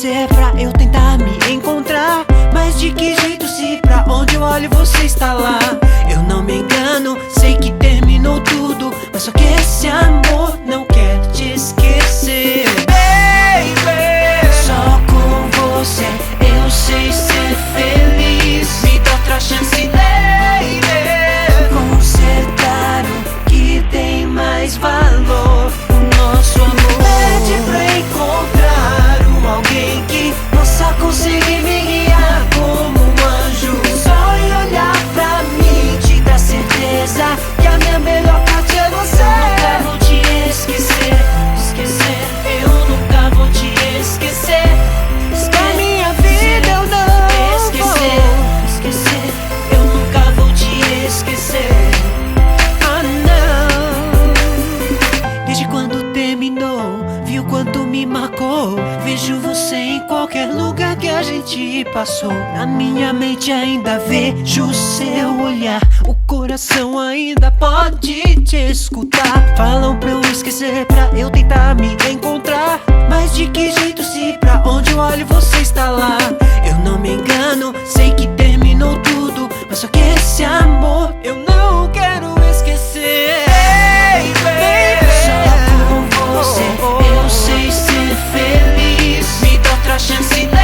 esquecer pra eu tentar me encontrar. Mas de que jeito se pra onde eu olho você está lá? Eu não me engano, sei que terminou tudo, mas só que esse amor não quer te esquecer. Baby, só com você eu sei ser feliz. Me dá outra chance, baby. Consertar o que tem mais valor, o nosso amor. Pede pra encontrar alguém que possa conseguir me guiar como um anjo. Só em olhar pra mim te dá certeza que a minha melhor parte é você. Eu nunca vou te esquecer, esquecer. Eu nunca vou te esquecer. Da minha vida eu não esquecer, esquecer. Eu nunca vou te esquecer. Ah, não. Desde quando terminou, viu quanto me marcou. Vejo você em qualquer lugar que a gente passou. Na minha mente ainda vejo seu olhar. O coração ainda pode te escutar. Falam pra eu esquecer, pra eu tentar me encontrar. Mas de que jeito se pra onde eu olho você está lá? Eu não me engano, sei que terminou tudo, mas só que esse amor eu não quero esquecer. Baby, só com você eu sei ser feliz. Me dá outra chance, baby.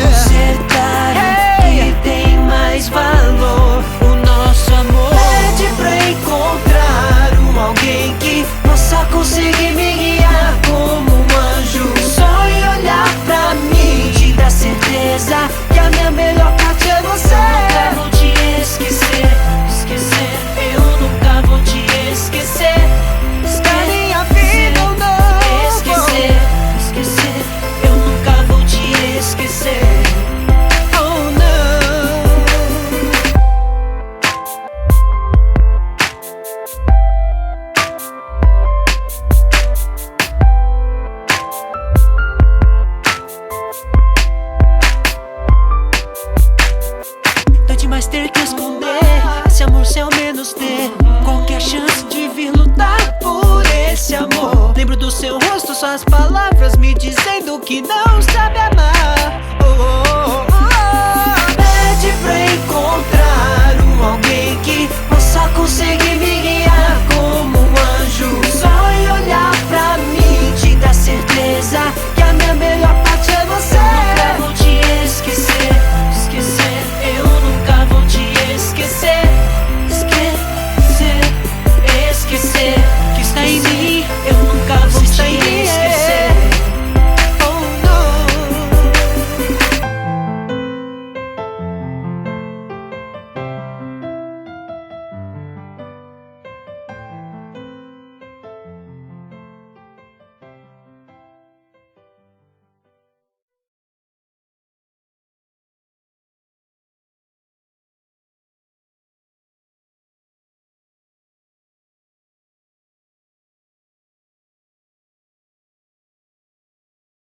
Consertar o que tem mais valor, o nosso amor. Pede pra encontrar alguém que possa conseguir me guiar como um anjo. Só em olhar pra mim te dá certeza que a minha melhor parte é você. Eu nunca vou te esquecer, esquecer. Eu nunca vou te esquecer. Da minha vida eu não esquecer, esquecer. Eu nunca vou te esquecer. Oh não. Não demais ter que esconder esse amor se ao menos ter qualquer chance de vir lutar por esse amor. Lembro do seu rosto, suas palavras me dizendo que não sabe amar. Oh, oh, oh, oh. Pede pra encontrar alguém que possa conseguir me